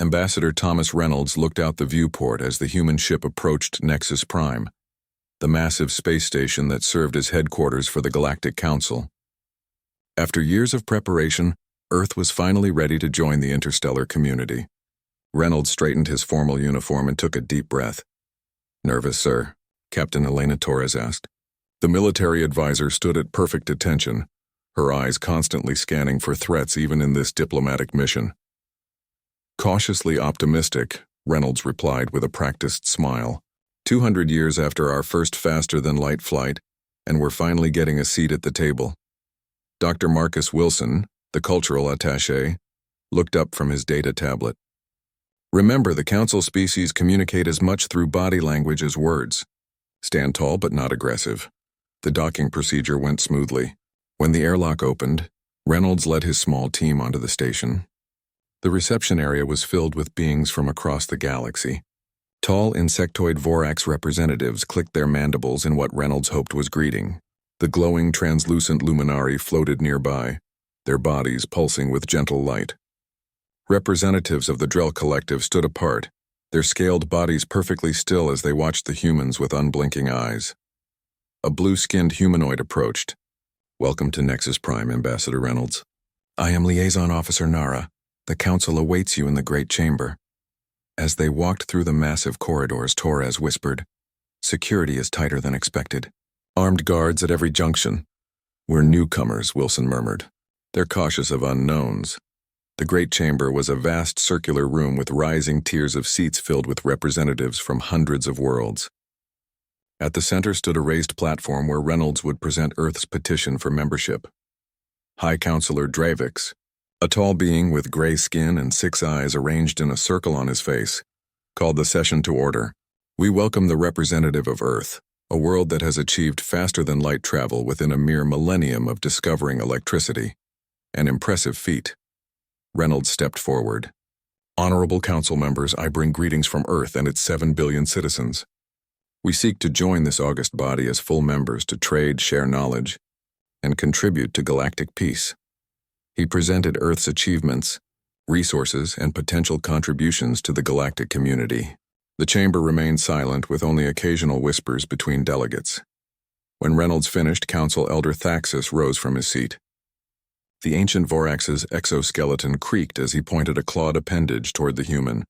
Ambassador Thomas Reynolds looked out the viewport as the human ship approached Nexus Prime, the massive space station that served as headquarters for the Galactic Council. After years of preparation, Earth was finally ready to join the interstellar community. Reynolds straightened his formal uniform and took a deep breath. "Nervous, sir?" Captain Elena Torres asked. The military advisor stood at perfect attention, her eyes constantly scanning for threats even in this diplomatic mission. Cautiously optimistic, Reynolds replied with a practiced smile. 200 years after our first faster-than-light flight, and we're finally getting a seat at the table. Dr. Marcus Wilson, the cultural attaché, looked up from his data tablet. Remember, the council species communicate as much through body language as words. Stand tall but not aggressive. The docking procedure went smoothly. When the airlock opened, Reynolds led his small team onto the station. The reception area was filled with beings from across the galaxy. Tall insectoid Vorax representatives clicked their mandibles in what Reynolds hoped was greeting. The glowing translucent luminari floated nearby, their bodies pulsing with gentle light. Representatives of the Drell Collective stood apart, their scaled bodies perfectly still as they watched the humans with unblinking eyes. A blue-skinned humanoid approached. "Welcome to Nexus Prime, Ambassador Reynolds. I am Liaison Officer Nara. The Council awaits you in the Great Chamber." As they walked through the massive corridors, Torres whispered, "Security is tighter than expected. Armed guards at every junction." "We're newcomers," Wilson murmured. "They're cautious of unknowns." The Great Chamber was a vast circular room with rising tiers of seats filled with representatives from hundreds of worlds. At the center stood a raised platform where Reynolds would present Earth's petition for membership. High Counselor Dravix, a tall being with gray skin and 6 eyes arranged in a circle on his face, called the session to order. "We welcome the representative of Earth, a world that has achieved faster-than-light travel within a mere millennium of discovering electricity. An impressive feat." Reynolds stepped forward. "Honorable Council members, I bring greetings from Earth and its 7 billion citizens. We seek to join this august body as full members to trade, share knowledge, and contribute to galactic peace." He presented Earth's achievements, resources, and potential contributions to the galactic community. The chamber remained silent, with only occasional whispers between delegates. When Reynolds finished, Council Elder Thaxus rose from his seat. The ancient Vorax's exoskeleton creaked as he pointed a clawed appendage toward the human.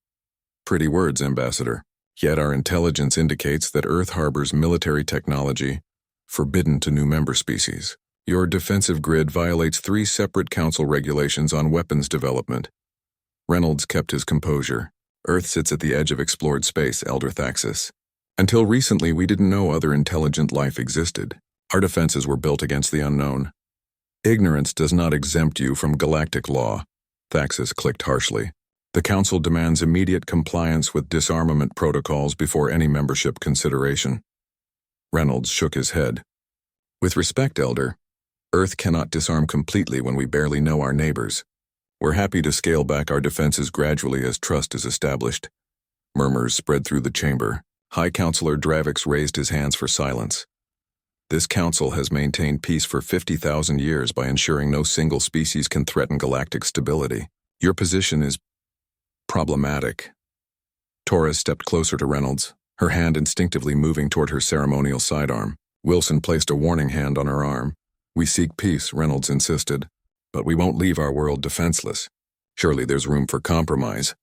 "Pretty words, Ambassador. Yet our intelligence indicates that Earth harbors military technology forbidden to new member species. Your defensive grid violates 3 separate Council regulations on weapons development." Reynolds kept his composure. "Earth sits at the edge of explored space, Elder Thaxus. Until recently, we didn't know other intelligent life existed. Our defenses were built against the unknown. Ignorance does not exempt you from galactic law." Thaxus clicked harshly. "The Council demands immediate compliance with disarmament protocols before any membership consideration." Reynolds shook his head. "With respect, Elder, Earth cannot disarm completely when we barely know our neighbors. We're happy to scale back our defenses gradually as trust is established." Murmurs spread through the chamber. High Counselor Dravix raised his hands for silence. "This council has maintained peace for 50,000 years by ensuring no single species can threaten galactic stability. Your position is problematic." Torres stepped closer to Reynolds, her hand instinctively moving toward her ceremonial sidearm. Wilson placed a warning hand on her arm. "We seek peace," Reynolds insisted, "but we won't leave our world defenseless. Surely there's room for compromise."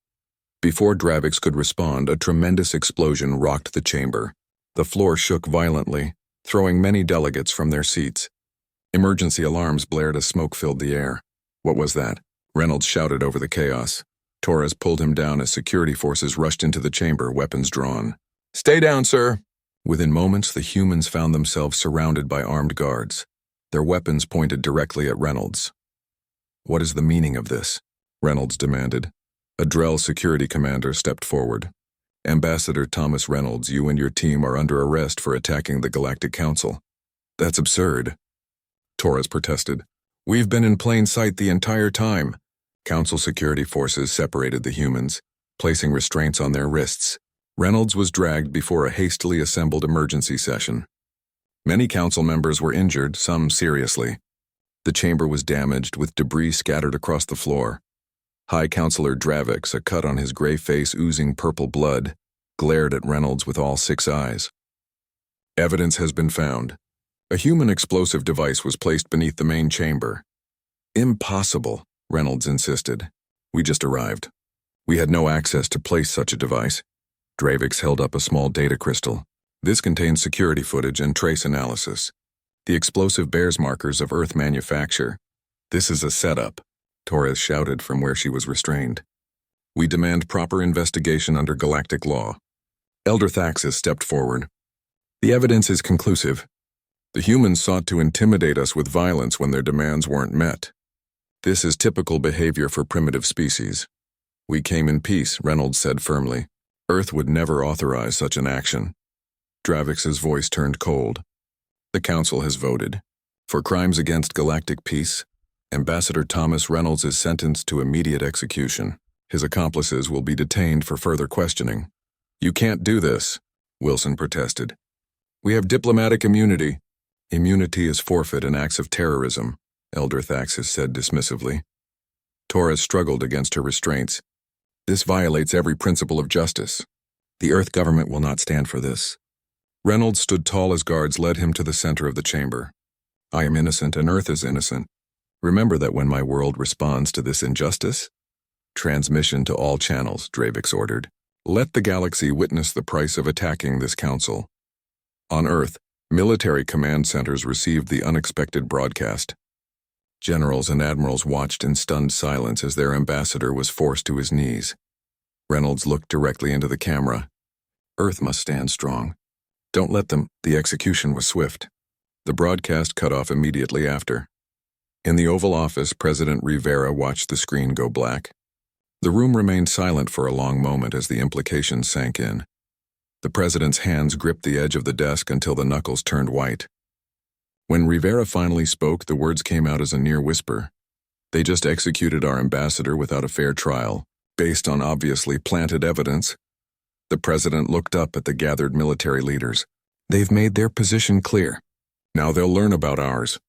Before Dravix could respond, a tremendous explosion rocked the chamber. The floor shook violently, throwing many delegates from their seats. Emergency alarms blared as smoke filled the air. "What was that?" Reynolds shouted over the chaos. Torres pulled him down as security forces rushed into the chamber, weapons drawn. "Stay down, sir." Within moments, the humans found themselves surrounded by armed guards, their weapons pointed directly at Reynolds. "What is the meaning of this?" Reynolds demanded. A Drell security commander stepped forward. "Ambassador Thomas Reynolds, you and your team are under arrest for attacking the Galactic Council." "That's absurd," Torres protested. "We've been in plain sight the entire time." Council security forces separated the humans, placing restraints on their wrists. Reynolds was dragged before a hastily assembled emergency session. Many council members were injured, some seriously. The chamber was damaged, with debris scattered across the floor. High Counselor Dravix, a cut on his gray face oozing purple blood, glared at Reynolds with all 6 eyes. Evidence has been found. A human explosive device was placed beneath the main chamber. Impossible, Reynolds insisted. We just arrived. We had no access to place such a device. Dravix held up a small data crystal. This contains security footage and trace analysis. The explosive bears markers of Earth manufacture. This is a setup, Torres shouted from where she was restrained. We demand proper investigation under galactic law. Elder Thaxis stepped forward. The evidence is conclusive. The humans sought to intimidate us with violence when their demands weren't met. This is typical behavior for primitive species. We came in peace, Reynolds said firmly. Earth would never authorize such an action. Dravix's voice turned cold. The Council has voted. For crimes against galactic peace, Ambassador Thomas Reynolds is sentenced to immediate execution. His accomplices will be detained for further questioning. You can't do this, Wilson protested. We have diplomatic immunity. Immunity is forfeit in acts of terrorism, Elder Thaxis said dismissively. Torres struggled against her restraints. This violates every principle of justice. The Earth government will not stand for this. Reynolds stood tall as guards led him to the center of the chamber. I am innocent and Earth is innocent. Remember that when my world responds to this injustice? Transmission to all channels, Dravix ordered. Let the galaxy witness the price of attacking this council. On Earth, military command centers received the unexpected broadcast. Generals and admirals watched in stunned silence as their ambassador was forced to his knees. Reynolds looked directly into the camera. Earth must stand strong. Don't let them. The execution was swift. The broadcast cut off immediately after. In the Oval Office, President Rivera watched the screen go black. The room remained silent for a long moment as the implications sank in. The president's hands gripped the edge of the desk until the knuckles turned white. When Rivera finally spoke, the words came out as a near whisper. They just executed our ambassador without a fair trial, based on obviously planted evidence. The president looked up at the gathered military leaders. They've made their position clear. Now they'll learn about ours.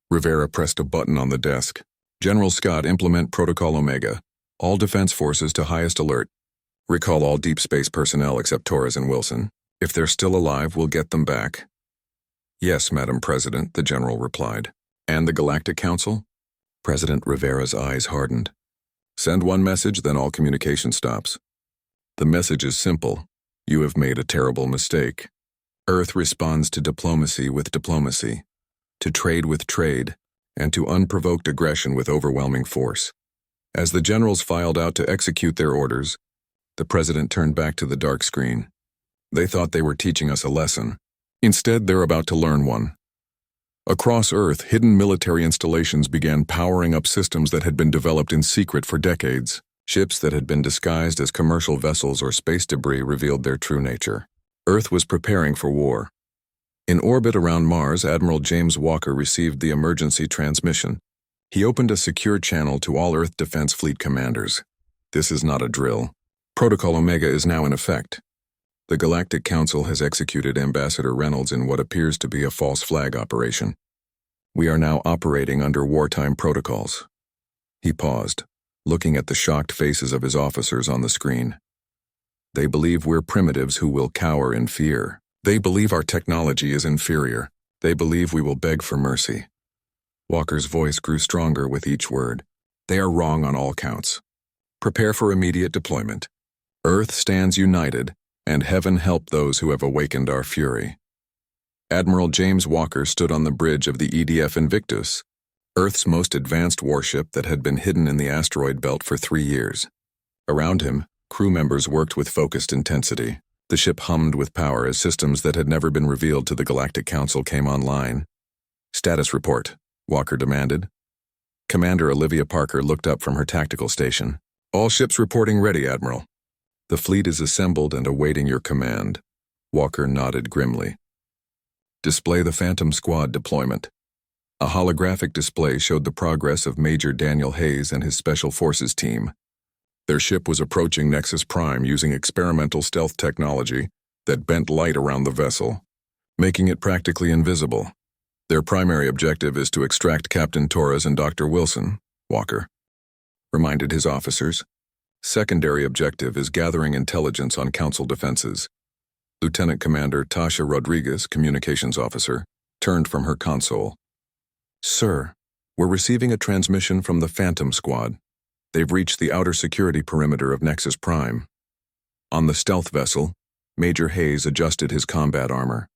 Rivera pressed a button on the desk. General Scott, implement Protocol Omega. All defense forces to highest alert. Recall all deep space personnel except Torres and Wilson. If they're still alive, we'll get them back. Yes, Madam President, the general replied. And the Galactic Council? President Rivera's eyes hardened. Send one message, then all communication stops. The message is simple. You have made a terrible mistake. Earth responds to diplomacy with diplomacy, to trade with trade, and to unprovoked aggression with overwhelming force. As the generals filed out to execute their orders, the president turned back to the dark screen. They thought they were teaching us a lesson. Instead, they're about to learn one. Across Earth, hidden military installations began powering up systems that had been developed in secret for decades. Ships that had been disguised as commercial vessels or space debris revealed their true nature. Earth was preparing for war. In orbit around Mars, Admiral James Walker received the emergency transmission. He opened a secure channel to all Earth Defense Fleet commanders. This is not a drill. Protocol Omega is now in effect. The Galactic Council has executed Ambassador Reynolds in what appears to be a false flag operation. We are now operating under wartime protocols. He paused, looking at the shocked faces of his officers on the screen. They believe we're primitives who will cower in fear. They believe our technology is inferior. They believe we will beg for mercy. Walker's voice grew stronger with each word. They are wrong on all counts. Prepare for immediate deployment. Earth stands united, and heaven help those who have awakened our fury. Admiral James Walker stood on the bridge of the EDF Invictus, Earth's most advanced warship that had been hidden in the asteroid belt for 3 years. Around him, crew members worked with focused intensity. The ship hummed with power as systems that had never been revealed to the Galactic Council came online. Status report, Walker demanded. Commander Olivia Parker looked up from her tactical station. All ships reporting ready, Admiral. The fleet is assembled and awaiting your command. Walker nodded grimly. Display the Phantom Squad deployment. A holographic display showed the progress of Major Daniel Hayes and his Special Forces team. Their ship was approaching Nexus Prime using experimental stealth technology that bent light around the vessel, making it practically invisible. Their primary objective is to extract Captain Torres and Dr. Wilson, Walker. reminded his officers. Secondary objective is gathering intelligence on Council defenses. Lieutenant Commander Tasha Rodriguez, communications officer, turned from her console. Sir, we're receiving a transmission from the Phantom Squad. They've reached the outer security perimeter of Nexus Prime. On the stealth vessel, Major Hayes adjusted his combat armor.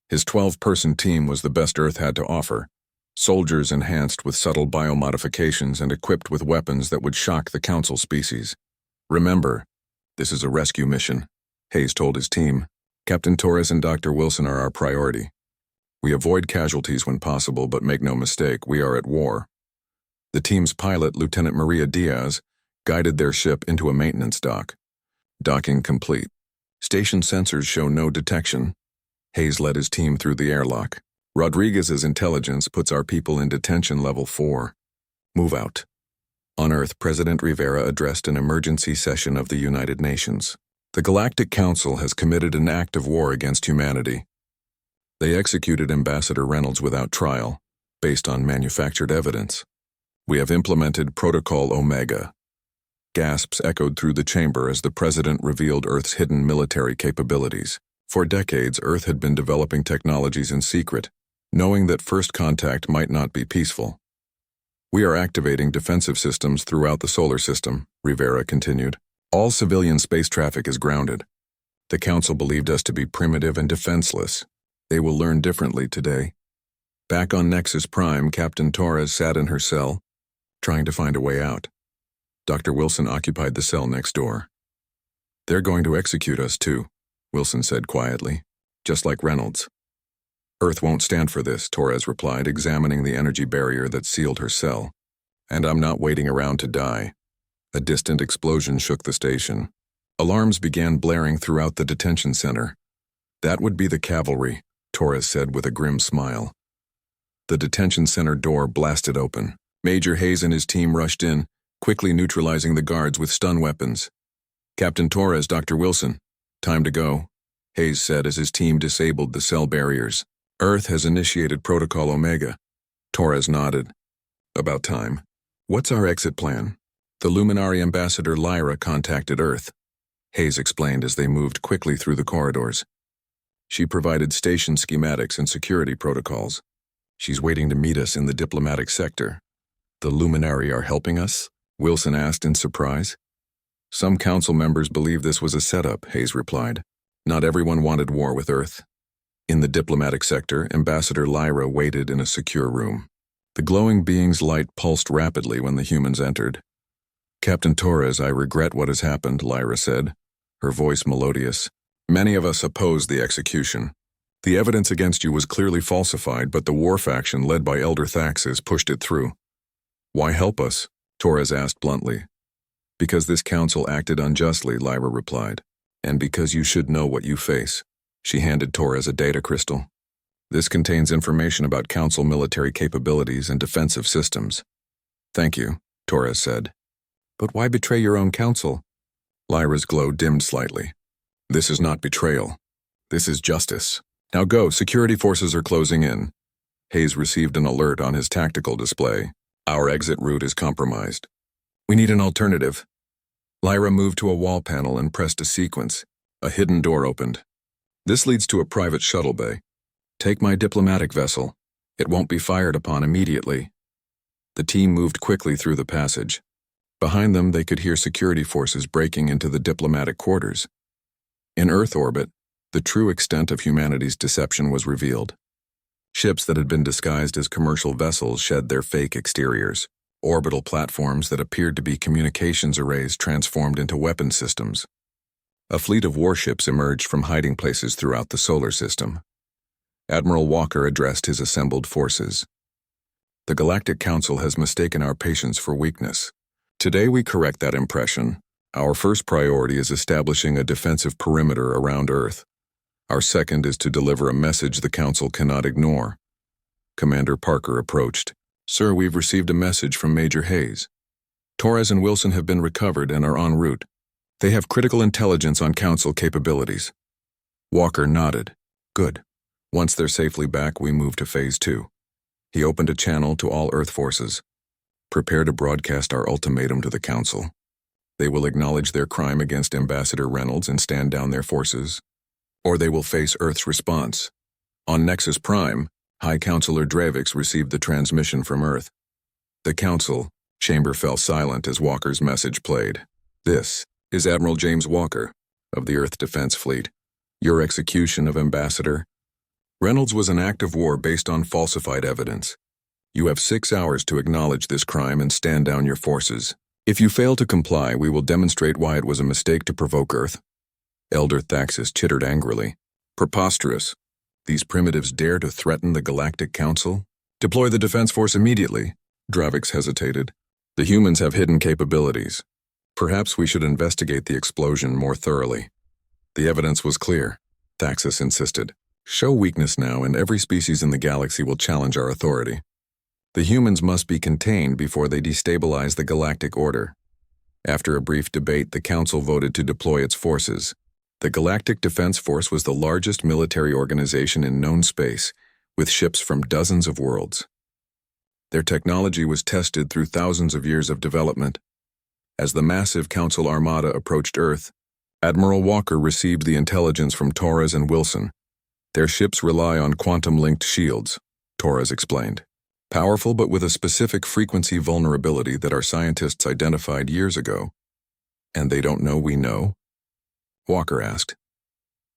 His 12-person team was the best Earth had to offer, soldiers enhanced with subtle biomodifications and equipped with weapons that would shock the Council species. Remember, this is a rescue mission, Hayes told his team. Captain Torres and Dr. Wilson are our priority. We avoid casualties when possible, but make no mistake, we are at war. The team's pilot, Lieutenant Maria Diaz, guided their ship into a maintenance dock. Docking complete. Station sensors show no detection. Hayes led his team through the airlock. Rodriguez's intelligence puts our people in detention level 4. Move out. On Earth, President Rivera addressed an emergency session of the United Nations. The Galactic Council has committed an act of war against humanity. They executed Ambassador Reynolds without trial, based on manufactured evidence. We have implemented Protocol Omega. Gasps echoed through the chamber as the President revealed Earth's hidden military capabilities. For decades, Earth had been developing technologies in secret, knowing that first contact might not be peaceful. We are activating defensive systems throughout the solar system, Rivera continued. All civilian space traffic is grounded. The Council believed us to be primitive and defenseless. They will learn differently today. Back on Nexus Prime, Captain Torres sat in her cell, trying to find a way out. Dr. Wilson occupied the cell next door. They're going to execute us too, Wilson said quietly, just like Reynolds. Earth won't stand for this, Torres replied, examining the energy barrier that sealed her cell. And I'm not waiting around to die. A distant explosion shook the station. Alarms began blaring throughout the detention center. That would be the cavalry, Torres said with a grim smile. The detention center door blasted open. Major Hayes and his team rushed in, quickly neutralizing the guards with stun weapons. Captain Torres, Dr. Wilson. Time to go, Hayes said as his team disabled the cell barriers. Earth has initiated Protocol Omega. Torres nodded. About time. What's our exit plan? The Luminary Ambassador Lyra contacted Earth, Hayes explained as they moved quickly through the corridors. She provided station schematics and security protocols. She's waiting to meet us in the diplomatic sector. The Luminary are helping us? Wilson asked in surprise. Some council members believe this was a setup, Hayes replied. Not everyone wanted war with Earth. In the diplomatic sector, Ambassador Lyra waited in a secure room. The glowing being's light pulsed rapidly when the humans entered. Captain Torres, I regret what has happened, Lyra said, her voice melodious. Many of us opposed the execution. The evidence against you was clearly falsified, but the war faction led by Elder Thaxis pushed it through. Why help us? Torres asked bluntly. Because this council acted unjustly, Lyra replied. And because you should know what you face. She handed Torres a data crystal. This contains information about council military capabilities and defensive systems. Thank you, Torres said. But why betray your own council? Lyra's glow dimmed slightly. This is not betrayal. This is justice. Now go, security forces are closing in. Hayes received an alert on his tactical display. Our exit route is compromised. We need an alternative. Lyra moved to a wall panel and pressed a sequence. A hidden door opened. This leads to a private shuttle bay. Take my diplomatic vessel. It won't be fired upon immediately. The team moved quickly through the passage. Behind them, they could hear security forces breaking into the diplomatic quarters. In Earth orbit, the true extent of humanity's deception was revealed. Ships that had been disguised as commercial vessels shed their fake exteriors. Orbital platforms that appeared to be communications arrays transformed into weapon systems. A fleet of warships emerged from hiding places throughout the solar system. Admiral Walker addressed his assembled forces. The Galactic Council has mistaken our patience for weakness. Today we correct that impression. Our first priority is establishing a defensive perimeter around Earth. Our second is to deliver a message the Council cannot ignore. Commander Parker approached. Sir, we've received a message from Major Hayes. Torres and Wilson have been recovered and are en route. They have critical intelligence on Council capabilities. Walker nodded. Good. Once they're safely back, we move to Phase 2. He opened a channel to all Earth forces. Prepare to broadcast our ultimatum to the Council. They will acknowledge their crime against Ambassador Reynolds and stand down their forces, or they will face Earth's response. On Nexus Prime, High Counselor Dravix received the transmission from Earth. The Council chamber fell silent as Walker's message played. This is Admiral James Walker of the Earth Defense Fleet. Your execution of Ambassador Reynolds was an act of war based on falsified evidence. You have 6 hours to acknowledge this crime and stand down your forces. If you fail to comply, we will demonstrate why it was a mistake to provoke Earth. Elder Thaxis chittered angrily. Preposterous. These primitives dare to threaten the Galactic Council? Deploy the defense force immediately. Dravix hesitated. The humans have hidden capabilities. Perhaps we should investigate the explosion more thoroughly. The evidence was clear, Thaxis insisted. Show weakness now, and every species in the galaxy will challenge our authority. The humans must be contained before they destabilize the galactic order. After a brief debate, the Council voted to deploy its forces. The Galactic Defense Force was the largest military organization in known space, with ships from dozens of worlds. Their technology was tested through thousands of years of development. As the massive Council armada approached Earth, Admiral Walker received the intelligence from Torres and Wilson. Their ships rely on quantum-linked shields, Torres explained. Powerful but with a specific frequency vulnerability that our scientists identified years ago. And they don't know we know? Walker asked.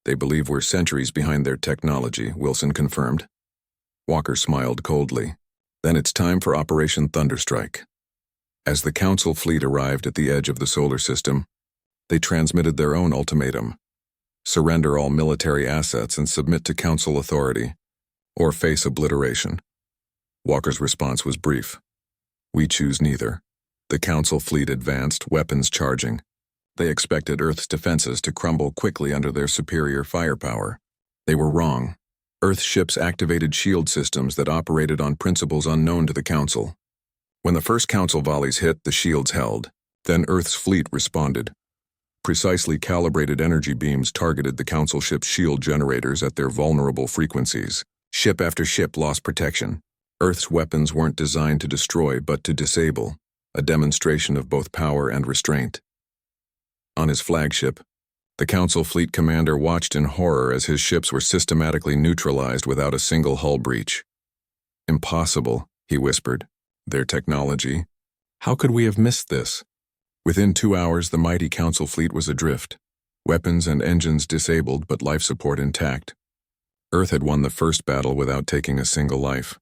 They believe we're centuries behind their technology, Wilson confirmed. Walker smiled coldly. Then it's time for Operation Thunderstrike. As the Council fleet arrived at the edge of the solar system, they transmitted their own ultimatum. Surrender all military assets and submit to Council authority, or face obliteration. Walker's response was brief. We choose neither. The Council fleet advanced, weapons charging. They expected Earth's defenses to crumble quickly under their superior firepower. They were wrong. Earth ships activated shield systems that operated on principles unknown to the Council. When the first Council volleys hit, the shields held. Then Earth's fleet responded. Precisely calibrated energy beams targeted the Council ship's shield generators at their vulnerable frequencies. Ship after ship lost protection. Earth's weapons weren't designed to destroy but to disable, a demonstration of both power and restraint. On his flagship, the Council fleet commander watched in horror as his ships were systematically neutralized without a single hull breach. Impossible, he whispered. Their technology. How could we have missed this? Within 2 hours, the mighty Council fleet was adrift, weapons and engines disabled but life support intact. Earth had won the first battle without taking a single life.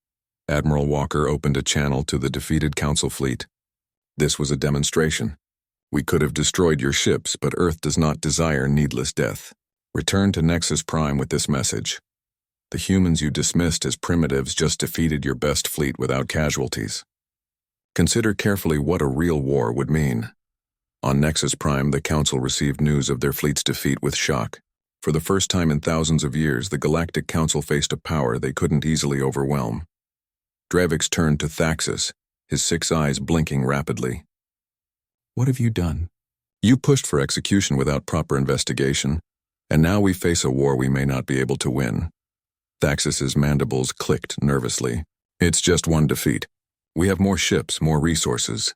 Admiral Walker opened a channel to the defeated Council fleet. This was a demonstration. We could have destroyed your ships, but Earth does not desire needless death. Return to Nexus Prime with this message. The humans you dismissed as primitives just defeated your best fleet without casualties. Consider carefully what a real war would mean. On Nexus Prime, the Council received news of their fleet's defeat with shock. For the first time in thousands of years, the Galactic Council faced a power they couldn't easily overwhelm. Dravix turned to Thaxis, his 6 eyes blinking rapidly. What have you done? You pushed for execution without proper investigation, and now we face a war we may not be able to win. Thaxis's mandibles clicked nervously. It's just one defeat. We have more ships, more resources.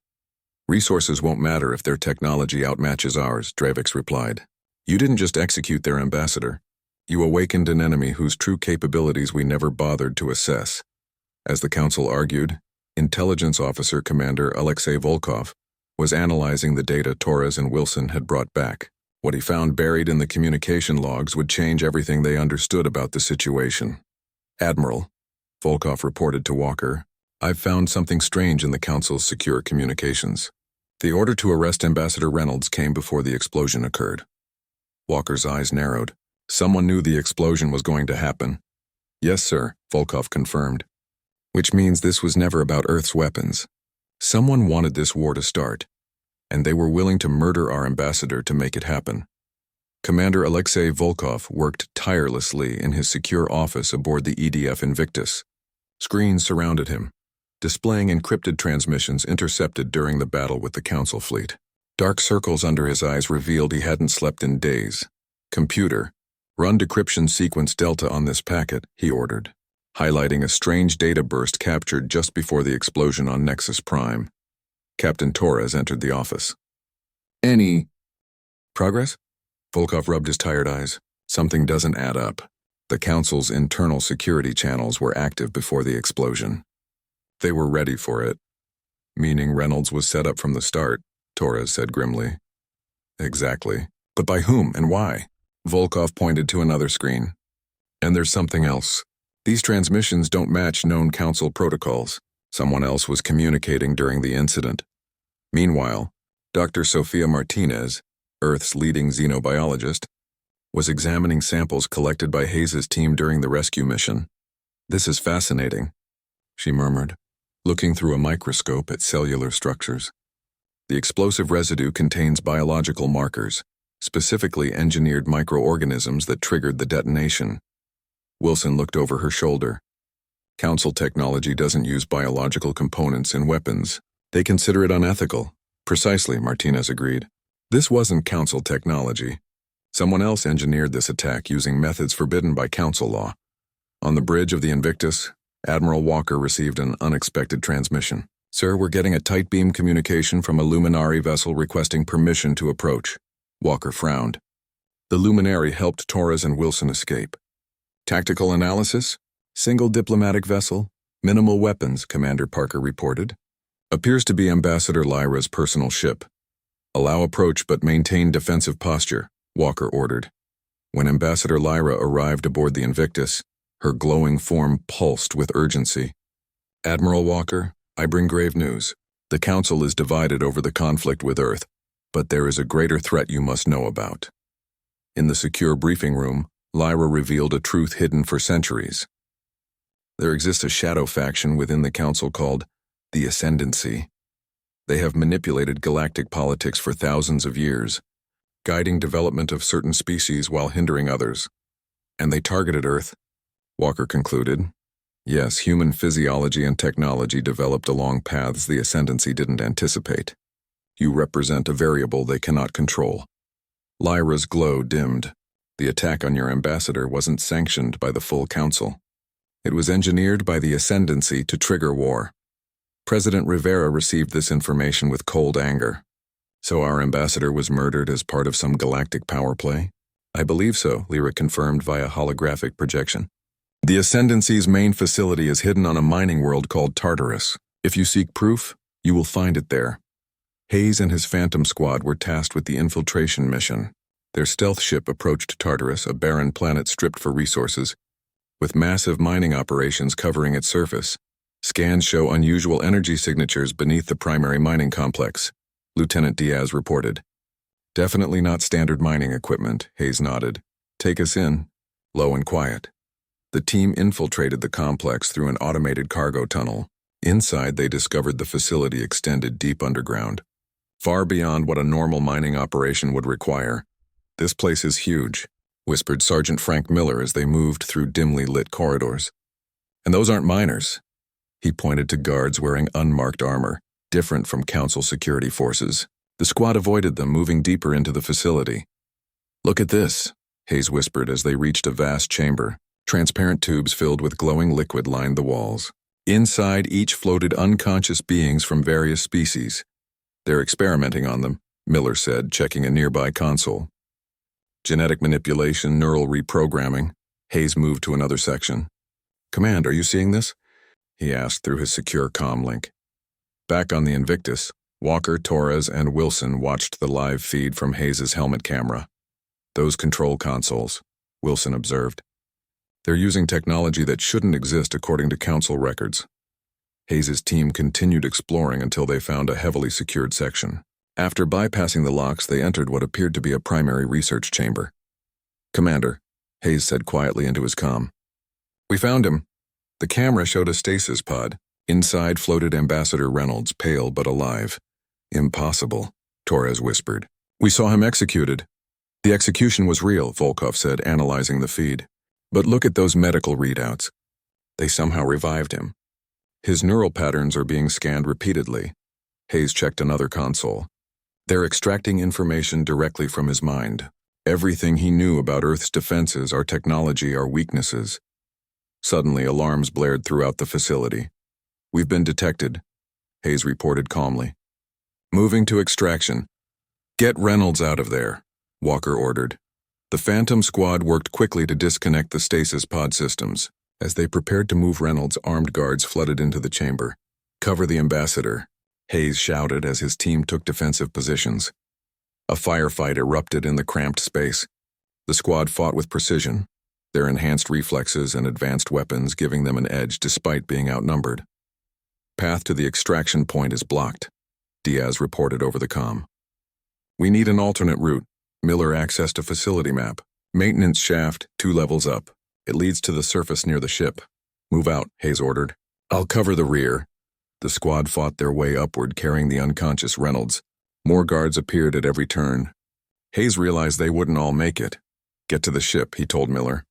Resources won't matter if their technology outmatches ours, Dravix replied. You didn't just execute their ambassador. You awakened an enemy whose true capabilities we never bothered to assess. As the Council argued, Intelligence Officer Commander Alexei Volkov was analyzing the data Torres and Wilson had brought back. What he found buried in the communication logs would change everything they understood about the situation. Admiral, Volkov reported to Walker, I've found something strange in the Council's secure communications. The order to arrest Ambassador Reynolds came before the explosion occurred. Walker's eyes narrowed. Someone knew the explosion was going to happen. Yes, sir, Volkov confirmed. Which means this was never about Earth's weapons. Someone wanted this war to start, and they were willing to murder our ambassador to make it happen. Commander Alexei Volkov worked tirelessly in his secure office aboard the EDF Invictus. Screens surrounded him, displaying encrypted transmissions intercepted during the battle with the Council fleet. Dark circles under his eyes revealed he hadn't slept in days. Computer, run decryption sequence Delta on this packet, he ordered, highlighting a strange data burst captured just before the explosion on Nexus Prime. Captain Torres entered the office. Any progress? Volkov rubbed his tired eyes. Something doesn't add up. The Council's internal security channels were active before the explosion. They were ready for it. Meaning Reynolds was set up from the start, Torres said grimly. Exactly. But by whom and why? Volkov pointed to another screen. And there's something else. These transmissions don't match known Council protocols. Someone else was communicating during the incident. Meanwhile, Dr. Sofia Martinez, Earth's leading xenobiologist, was examining samples collected by Hayes' team during the rescue mission. This is fascinating, she murmured, looking through a microscope at cellular structures. The explosive residue contains biological markers, specifically engineered microorganisms that triggered the detonation. Wilson looked over her shoulder. Council technology doesn't use biological components in weapons. They consider it unethical. Precisely, Martinez agreed. This wasn't Council technology. Someone else engineered this attack using methods forbidden by Council law. On the bridge of the Invictus, Admiral Walker received an unexpected transmission. Sir, we're getting a tight beam communication from a Luminary vessel requesting permission to approach. Walker frowned. The Luminary helped Torres and Wilson escape. Tactical analysis? Single diplomatic vessel? Minimal weapons, Commander Parker reported. Appears to be Ambassador Lyra's personal ship. Allow approach but maintain defensive posture, Walker ordered. When Ambassador Lyra arrived aboard the Invictus, her glowing form pulsed with urgency. Admiral Walker, I bring grave news. The Council is divided over the conflict with Earth, but there is a greater threat you must know about. In the secure briefing room, Lyra revealed a truth hidden for centuries. There exists a shadow faction within the Council called the Ascendancy. They have manipulated galactic politics for thousands of years, guiding development of certain species while hindering others. And they targeted Earth, Walker concluded. Yes, human physiology and technology developed along paths the Ascendancy didn't anticipate. You represent a variable they cannot control. Lyra's glow dimmed. The attack on your ambassador wasn't sanctioned by the full Council. It was engineered by the Ascendancy to trigger war. President Rivera received this information with cold anger. So our ambassador was murdered as part of some galactic power play? I believe so, Lyra confirmed via holographic projection. The Ascendancy's main facility is hidden on a mining world called Tartarus. If you seek proof, you will find it there. Hayes and his Phantom Squad were tasked with the infiltration mission. Their stealth ship approached Tartarus, a barren planet stripped for resources, with massive mining operations covering its surface. Scans show unusual energy signatures beneath the primary mining complex, Lieutenant Diaz reported. Definitely not standard mining equipment, Hayes nodded. Take us in, low and quiet. The team infiltrated the complex through an automated cargo tunnel. Inside, they discovered the facility extended deep underground, far beyond what a normal mining operation would require. This place is huge, whispered Sergeant Frank Miller as they moved through dimly lit corridors. And those aren't miners. He pointed to guards wearing unmarked armor, different from Council security forces. The squad avoided them, moving deeper into the facility. Look at this, Hayes whispered as they reached a vast chamber. Transparent tubes filled with glowing liquid lined the walls. Inside each floated unconscious beings from various species. They're experimenting on them, Miller said, checking a nearby console. Genetic manipulation, neural reprogramming. Hayes moved to another section. Command, are you seeing this? He asked through his secure comm link. Back on the Invictus, Walker, Torres, and Wilson watched the live feed from Hayes' helmet camera. Those control consoles, Wilson observed. They're using technology that shouldn't exist according to Council records. Hayes' team continued exploring until they found a heavily secured section. After bypassing the locks, they entered what appeared to be a primary research chamber. Commander, Hayes said quietly into his comm. We found him. The camera showed a stasis pod. Inside floated Ambassador Reynolds, pale but alive. Impossible, Torres whispered. We saw him executed. The execution was real, Volkov said, analyzing the feed. But look at those medical readouts. They somehow revived him. His neural patterns are being scanned repeatedly. Hayes checked another console. They're extracting information directly from his mind. Everything he knew about Earth's defenses, our technology, our weaknesses. Suddenly, alarms blared throughout the facility. We've been detected, Hayes reported calmly. Moving to extraction. Get Reynolds out of there, Walker ordered. The Phantom squad worked quickly to disconnect the stasis pod systems. As they prepared to move Reynolds, armed guards flooded into the chamber. Cover the ambassador, Hayes shouted as his team took defensive positions. A firefight erupted in the cramped space. The squad fought with precision, their enhanced reflexes and advanced weapons giving them an edge despite being outnumbered. Path to the extraction point is blocked, Diaz reported over the comm. We need an alternate route. Miller accessed a facility map. Maintenance shaft, 2 levels up. It leads to the surface near the ship. Move out, Hayes ordered. I'll cover the rear. The squad fought their way upward, carrying the unconscious Reynolds. More guards appeared at every turn. Hayes realized they wouldn't all make it. Get to the ship, he told Miller.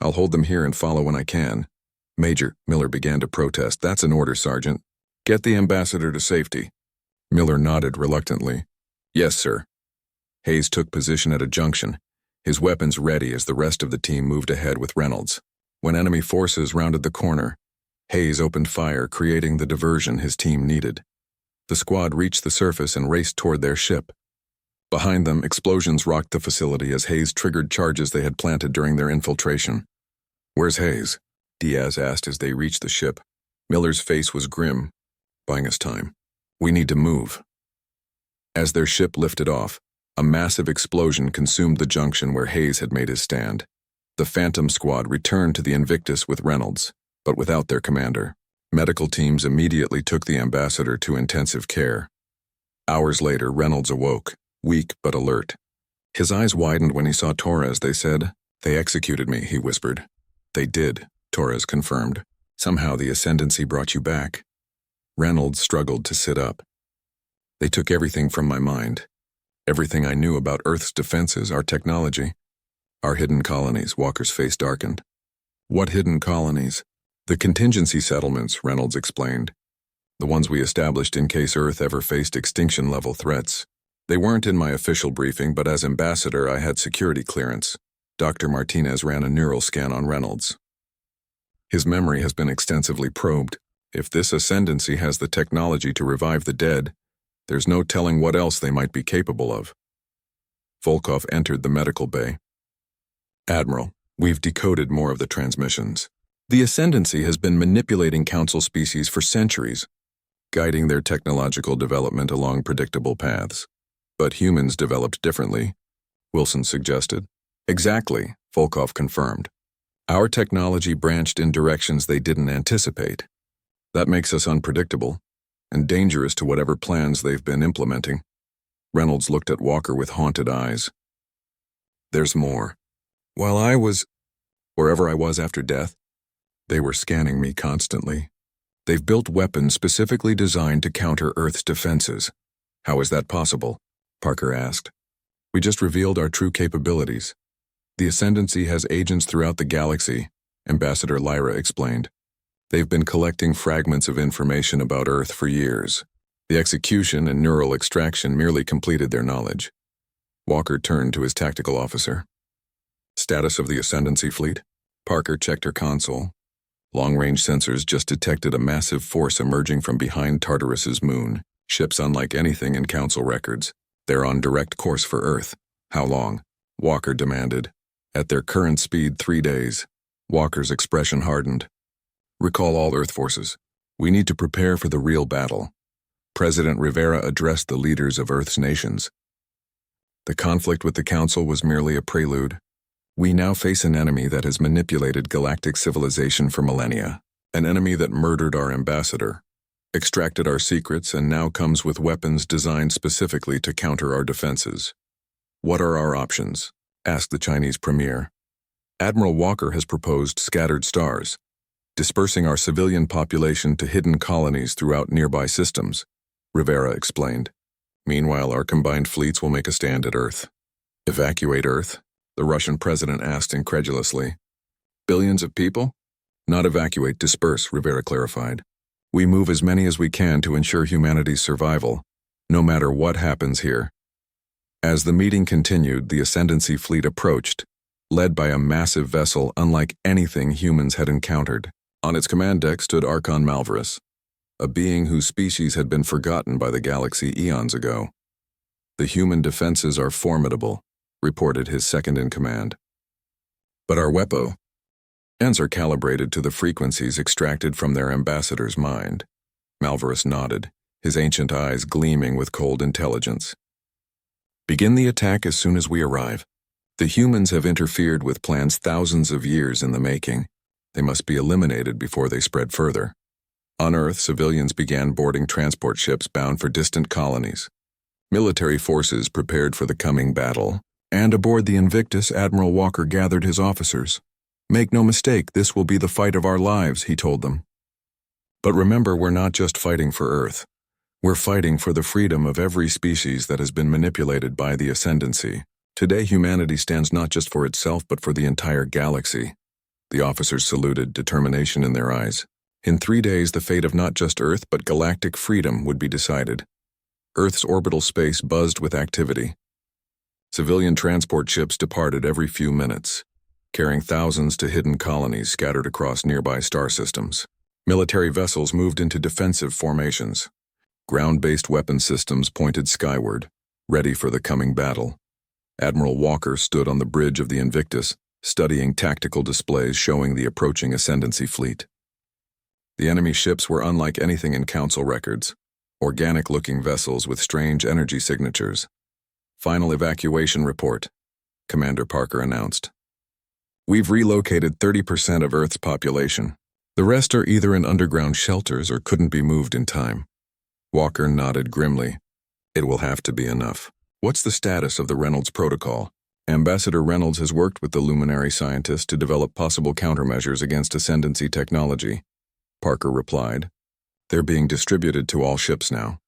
I'll hold them here and follow when I can. Major, Miller began to protest. That's an order, Sergeant. Get the ambassador to safety. Miller nodded reluctantly. Yes, sir. Hayes took position at a junction, his weapons ready as the rest of the team moved ahead with Reynolds. When enemy forces rounded the corner, Hayes opened fire, creating the diversion his team needed. The squad reached the surface and raced toward their ship. Behind them, explosions rocked the facility as Hayes triggered charges they had planted during their infiltration. Where's Hayes? Diaz asked as they reached the ship. Miller's face was grim. Buying us time. We need to move. As their ship lifted off, a massive explosion consumed the junction where Hayes had made his stand. The Phantom squad returned to the Invictus with Reynolds, but without their commander. Medical teams immediately took the ambassador to intensive care. Hours later, Reynolds awoke, weak but alert. His eyes widened when he saw Torres, they said. They executed me, he whispered. They did, Torres confirmed. Somehow the ascendancy brought you back. Reynolds struggled to sit up. They took everything from my mind. Everything I knew about Earth's defenses, our technology. Our hidden colonies, Walker's face darkened. What hidden colonies? The contingency settlements, Reynolds explained. The ones we established in case Earth ever faced extinction-level threats. They weren't in my official briefing, but as ambassador I had security clearance. Dr. Martinez ran a neural scan on Reynolds. His memory has been extensively probed. If this ascendancy has the technology to revive the dead, there's no telling what else they might be capable of. Volkov entered the medical bay. Admiral, we've decoded more of the transmissions. The ascendancy has been manipulating Council species for centuries, guiding their technological development along predictable paths. But humans developed differently, Wilson suggested. Exactly, Volkov confirmed. Our technology branched in directions they didn't anticipate. That makes us unpredictable and dangerous to whatever plans they've been implementing. Reynolds looked at Walker with haunted eyes. There's more. While I was, wherever I was after death, they were scanning me constantly. They've built weapons specifically designed to counter Earth's defenses. How is that possible? Parker asked. We just revealed our true capabilities. The Ascendancy has agents throughout the galaxy, Ambassador Lyra explained. They've been collecting fragments of information about Earth for years. The execution and neural extraction merely completed their knowledge. Walker turned to his tactical officer. Status of the Ascendancy fleet? Parker checked her console. Long-range sensors just detected a massive force emerging from behind Tartarus's moon. Ships unlike anything in Council records. They're on direct course for Earth. How long? Walker demanded. At their current speed, 3 days. Walker's expression hardened. Recall all Earth forces. We need to prepare for the real battle. President Rivera addressed the leaders of Earth's nations. The conflict with the Council was merely a prelude. We now face an enemy that has manipulated galactic civilization for millennia. An enemy that murdered our ambassador, extracted our secrets, and now comes with weapons designed specifically to counter our defenses. What are our options? Asked the Chinese premier. Admiral Walker has proposed scattered stars, dispersing our civilian population to hidden colonies throughout nearby systems, Rivera explained. Meanwhile, our combined fleets will make a stand at Earth. Evacuate Earth? The Russian president asked incredulously. Billions of people? Not evacuate, disperse, Rivera clarified. We move as many as we can to ensure humanity's survival, no matter what happens here. As the meeting continued, the Ascendancy fleet approached, led by a massive vessel unlike anything humans had encountered. On its command deck stood Archon Malvarus. a being whose species had been forgotten by the galaxy eons ago. "The human defenses are formidable," reported his second-in-command. "But our weapons are calibrated to the frequencies extracted from their ambassador's mind." Malvarus nodded, his ancient eyes gleaming with cold intelligence. "Begin the attack as soon as we arrive. The humans have interfered with plans thousands of years in the making. They must be eliminated before they spread further." On Earth, civilians began boarding transport ships bound for distant colonies. Military forces prepared for the coming battle, and aboard the Invictus, Admiral Walker gathered his officers. "Make no mistake, this will be the fight of our lives," he told them. "But remember, we're not just fighting for Earth. We're fighting for the freedom of every species that has been manipulated by the Ascendancy. Today, humanity stands not just for itself, but for the entire galaxy." The officers saluted, determination in their eyes. In 3 days, the fate of not just Earth, but galactic freedom would be decided. Earth's orbital space buzzed with activity. Civilian transport ships departed every few minutes, carrying thousands to hidden colonies scattered across nearby star systems. Military vessels moved into defensive formations. Ground-based weapon systems pointed skyward, ready for the coming battle. Admiral Walker stood on the bridge of the Invictus, studying tactical displays showing the approaching Ascendancy fleet. The enemy ships were unlike anything in Council records, organic-looking vessels with strange energy signatures. "Final evacuation report," Commander Parker announced. "We've relocated 30% of Earth's population. The rest are either in underground shelters or couldn't be moved in time." Walker nodded grimly. "It will have to be enough. What's the status of the Reynolds Protocol?" "Ambassador Reynolds has worked with the luminary scientists to develop possible countermeasures against Ascendancy technology," Parker replied. "They're being distributed to all ships now."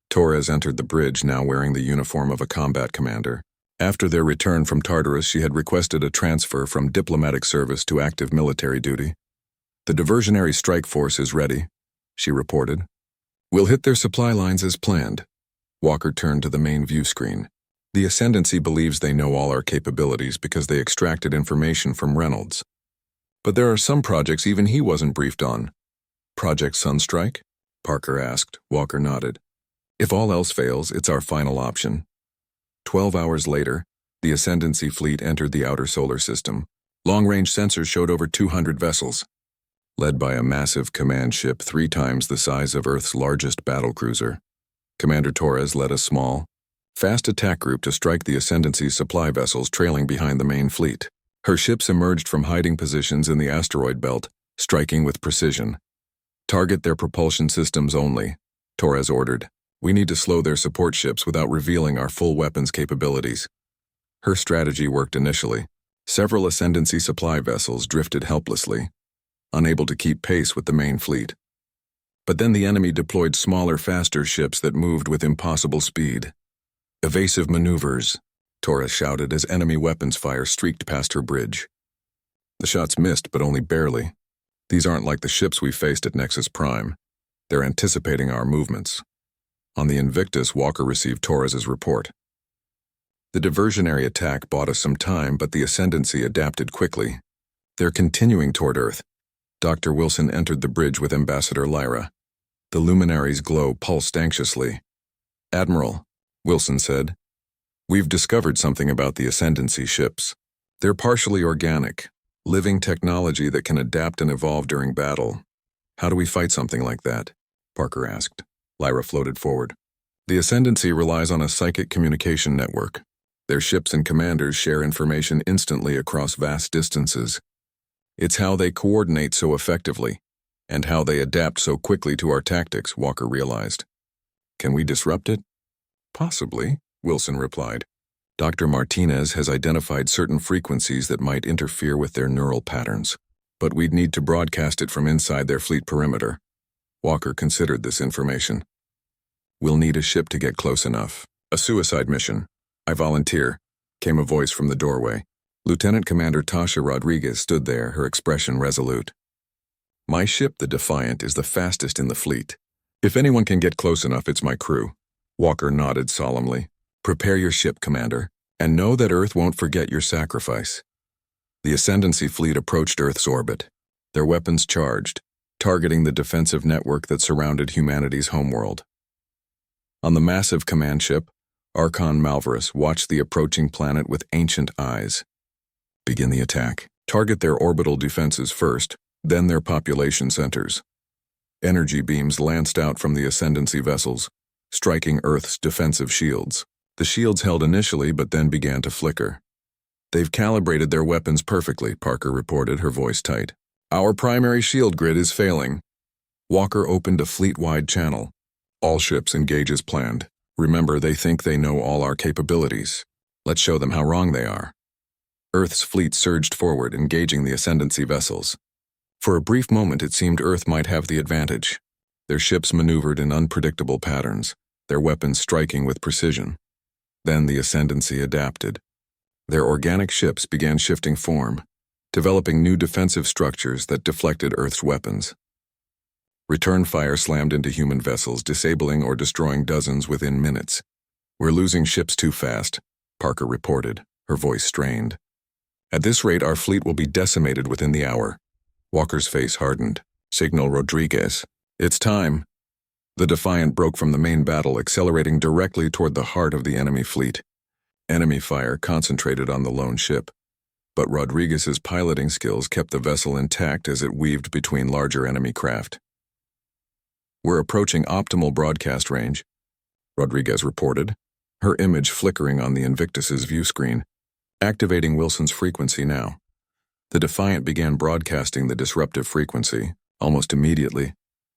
Torres entered the bridge, now wearing the uniform of a combat commander. After their return from Tartarus, she had requested a transfer from diplomatic service to active military duty. "The diversionary strike force is ready," she reported. "We'll hit their supply lines as planned." Walker turned to the main view screen. "The Ascendancy believes they know all our capabilities because they extracted information from Reynolds. But there are some projects even he wasn't briefed on." "Project Sunstrike?" Parker asked. Walker nodded. "If all else fails, it's our final option." 12 hours later, the Ascendancy fleet entered the outer solar system. Long-range sensors showed over 200 vessels. Led by a massive command ship 3 times the size of Earth's largest battlecruiser, Commander Torres led a small, fast attack group to strike the Ascendancy's supply vessels trailing behind the main fleet. Her ships emerged from hiding positions in the asteroid belt, striking with precision. "Target their propulsion systems only," Torres ordered. "We need to slow their support ships without revealing our full weapons capabilities." Her strategy worked initially. Several Ascendancy supply vessels drifted helplessly, unable to keep pace with the main fleet. But then the enemy deployed smaller, faster ships that moved with impossible speed. "Evasive maneuvers," Torres shouted as enemy weapons fire streaked past her bridge. The shots missed, but only barely. These aren't like the ships we faced at Nexus Prime. They're anticipating our movements. On the Invictus, Walker received Torres's report. "The diversionary attack bought us some time, but the Ascendancy adapted quickly. They're continuing toward Earth." Dr. Wilson entered the bridge with Ambassador Lyra. The luminary's glow pulsed anxiously. "Admiral," Wilson said, "we've discovered something about the Ascendancy ships. They're partially organic, living technology that can adapt and evolve during battle." "How do we fight something like that?" Parker asked. Lyra floated forward. "The Ascendancy relies on a psychic communication network. Their ships and commanders share information instantly across vast distances. It's how they coordinate so effectively, and how they adapt so quickly to our tactics," Walker realized. "Can we disrupt it?" "Possibly," Wilson replied. "Dr. Martinez has identified certain frequencies that might interfere with their neural patterns, but we'd need to broadcast it from inside their fleet perimeter." Walker considered this information. "We'll need a ship to get close enough. A suicide mission. I volunteer," came a voice from the doorway. Lieutenant Commander Tasha Rodriguez stood there, her expression resolute. "My ship, the Defiant, is the fastest in the fleet. If anyone can get close enough, it's my crew." Walker nodded solemnly. "Prepare your ship, Commander, and know that Earth won't forget your sacrifice." The Ascendancy fleet approached Earth's orbit, their weapons charged, targeting the defensive network that surrounded humanity's homeworld. On the massive command ship, Archon Malvarus watched the approaching planet with ancient eyes. Begin the attack. Target their orbital defenses first, then their population centers. Energy beams lanced out from the Ascendancy vessels, striking Earth's defensive shields. The shields held initially, but then began to flicker. They've calibrated their weapons perfectly, Parker reported, her voice tight. Our primary shield grid is failing. Walker opened a fleet-wide channel. All ships engage as planned. Remember, they think they know all our capabilities. Let's show them how wrong they are. Earth's fleet surged forward, engaging the Ascendancy vessels. For a brief moment, it seemed Earth might have the advantage. Their ships maneuvered in unpredictable patterns, their weapons striking with precision. Then the Ascendancy adapted. Their organic ships began shifting form, developing new defensive structures that deflected Earth's weapons. Return fire slammed into human vessels, disabling or destroying dozens within minutes. We're losing ships too fast, Parker reported, her voice strained. At this rate, our fleet will be decimated within the hour. Walker's face hardened. Signal Rodriguez. It's time. The Defiant broke from the main battle, accelerating directly toward the heart of the enemy fleet. Enemy fire concentrated on the lone ship, but Rodriguez's piloting skills kept the vessel intact as it weaved between larger enemy craft. We're approaching optimal broadcast range, Rodriguez reported, her image flickering on the Invictus's view screen. Activating Wilson's frequency now. The Defiant began broadcasting the disruptive frequency. Almost immediately,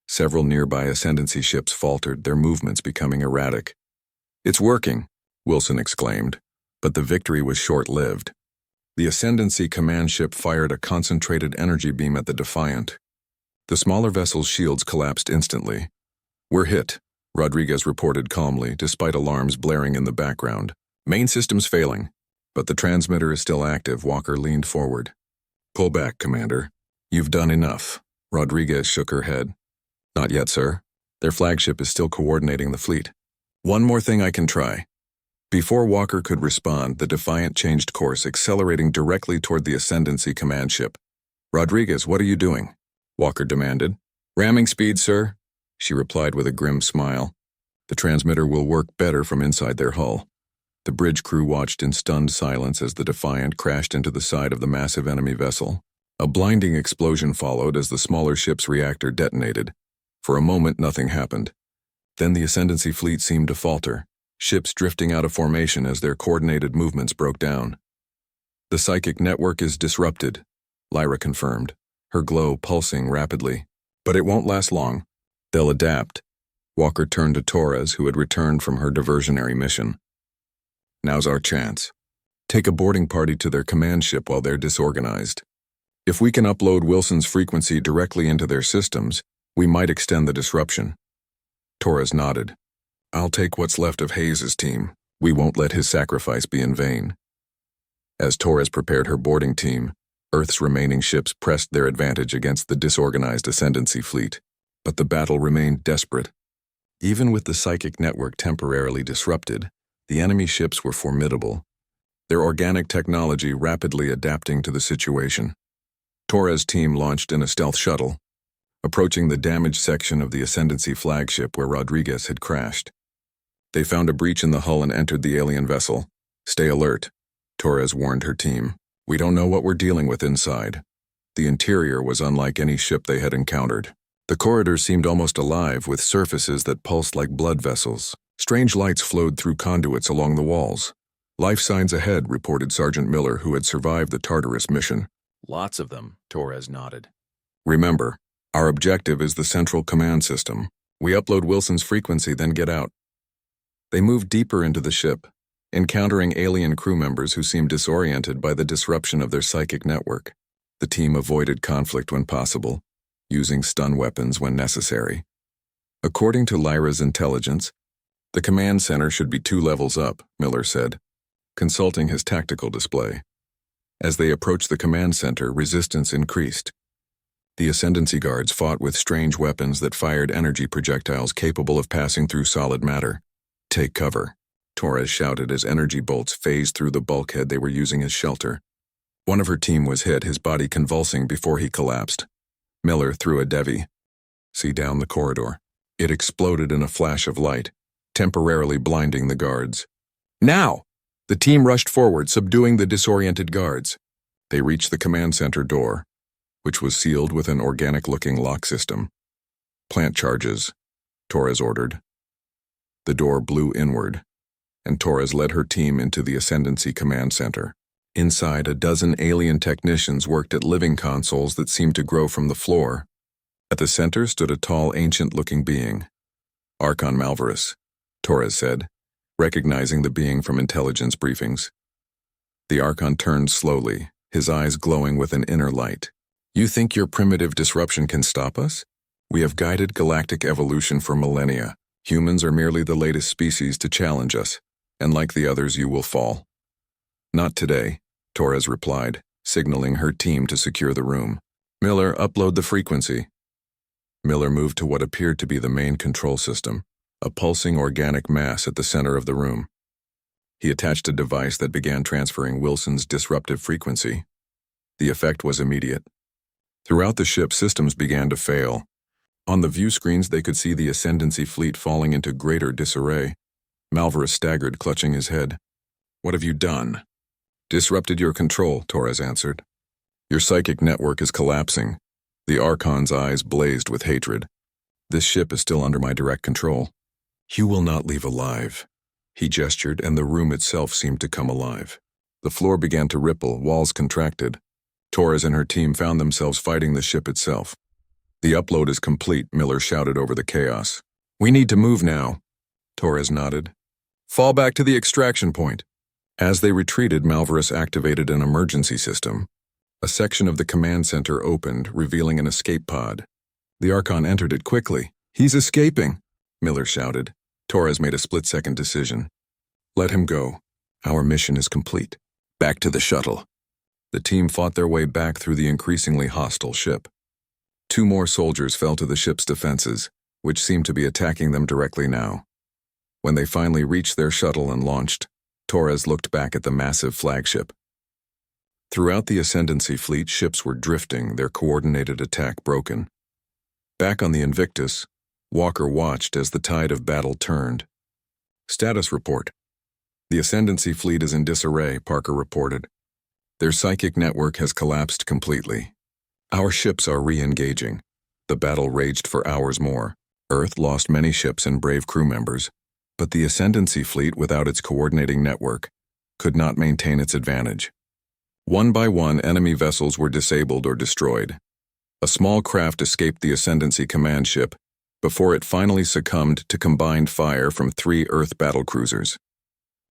several nearby Ascendancy ships faltered, their movements becoming erratic. It's working, Wilson exclaimed, but the victory was short-lived. The Ascendancy command ship fired a concentrated energy beam at the Defiant. The smaller vessel's shields collapsed instantly. We're hit, Rodriguez reported calmly, despite alarms blaring in the background. Main system's failing, but the transmitter is still active. Walker leaned forward. Pull back, Commander. You've done enough. Rodriguez shook her head. Not yet, sir. Their flagship is still coordinating the fleet. One more thing I can try. Before Walker could respond, the Defiant changed course, accelerating directly toward the Ascendancy command ship. Rodriguez, what are you doing? Walker demanded. Ramming speed, sir, she replied with a grim smile. The transmitter will work better from inside their hull. The bridge crew watched in stunned silence as the Defiant crashed into the side of the massive enemy vessel. A blinding explosion followed as the smaller ship's reactor detonated. For a moment, nothing happened. Then the Ascendancy fleet seemed to falter, ships drifting out of formation as their coordinated movements broke down. The psychic network is disrupted, Lyra confirmed, her glow pulsing rapidly. But it won't last long. They'll adapt. Walker turned to Torres, who had returned from her diversionary mission. Now's our chance. Take a boarding party to their command ship while they're disorganized. If we can upload Wilson's frequency directly into their systems, we might extend the disruption. Torres nodded. I'll take what's left of Hayes's team. We won't let his sacrifice be in vain. As Torres prepared her boarding team, Earth's remaining ships pressed their advantage against the disorganized Ascendancy fleet. But the battle remained desperate. Even with the psychic network temporarily disrupted, the enemy ships were formidable, their organic technology rapidly adapting to the situation. Torres' team launched in a stealth shuttle, approaching the damaged section of the Ascendancy flagship where Rodriguez had crashed. They found a breach in the hull and entered the alien vessel. Stay alert, Torres warned her team. We don't know what we're dealing with inside. The interior was unlike any ship they had encountered. The corridors seemed almost alive, with surfaces that pulsed like blood vessels. Strange lights flowed through conduits along the walls. Life signs ahead, reported Sergeant Miller, who had survived the Tartarus mission. Lots of them, Torres nodded. Remember, our objective is the central command system. We upload Wilson's frequency, then get out. They moved deeper into the ship, encountering alien crew members who seemed disoriented by the disruption of their psychic network. The team avoided conflict when possible, using stun weapons when necessary. According to Lyra's intelligence, the command center should be 2 levels up, Miller said, consulting his tactical display. As they approached the command center, resistance increased. The Ascendancy guards fought with strange weapons that fired energy projectiles capable of passing through solid matter. Take cover, Torres shouted as energy bolts phased through the bulkhead they were using as shelter. One of her team was hit, his body convulsing before he collapsed. Miller threw a Devi, See down the corridor. It exploded in a flash of light, temporarily blinding the guards. Now! The team rushed forward, subduing the disoriented guards. They reached the command center door, which was sealed with an organic-looking lock system. Plant charges, Torres ordered. The door blew inward, and Torres led her team into the Ascendancy Command Center. Inside, a dozen alien technicians worked at living consoles that seemed to grow from the floor. At the center stood a tall, ancient-looking being. Archon Malvarus, Torres said, recognizing the being from intelligence briefings. The Archon turned slowly, his eyes glowing with an inner light. You think your primitive disruption can stop us? We have guided galactic evolution for millennia. Humans are merely the latest species to challenge us, and like the others you will fall. Not today, Torres replied, signaling her team to secure the room. Miller, upload the frequency. Miller moved to what appeared to be the main control system, a pulsing organic mass at the center of the room. He attached a device that began transferring Wilson's disruptive frequency. The effect was immediate. Throughout the ship, systems began to fail. On the view screens, they could see the Ascendancy fleet falling into greater disarray. Malvarus staggered, clutching his head. What have you done? Disrupted your control, Torres answered. Your psychic network is collapsing. The Archon's eyes blazed with hatred. This ship is still under my direct control. You will not leave alive. He gestured, and the room itself seemed to come alive. The floor began to ripple, walls contracted. Torres and her team found themselves fighting the ship itself. The upload is complete, Miller shouted over the chaos. We need to move now. Torres nodded. Fall back to the extraction point. As they retreated, Malvarus activated an emergency system. A section of the command center opened, revealing an escape pod. The Archon entered it quickly. He's escaping, Miller shouted. Torres made a split-second decision. Let him go. Our mission is complete. Back to the shuttle. The team fought their way back through the increasingly hostile ship. 2 more soldiers fell to the ship's defenses, which seemed to be attacking them directly now. When they finally reached their shuttle and launched, Torres looked back at the massive flagship. Throughout the Ascendancy fleet, ships were drifting, their coordinated attack broken. Back on the Invictus, Walker watched as the tide of battle turned. Status report. The Ascendancy fleet is in disarray, Parker reported. Their psychic network has collapsed completely. Our ships are re-engaging. The battle raged for hours more. Earth lost many ships and brave crew members, but the Ascendancy fleet, without its coordinating network, could not maintain its advantage. One by one, enemy vessels were disabled or destroyed. A small craft escaped the Ascendancy command ship before it finally succumbed to combined fire from 3 Earth battlecruisers.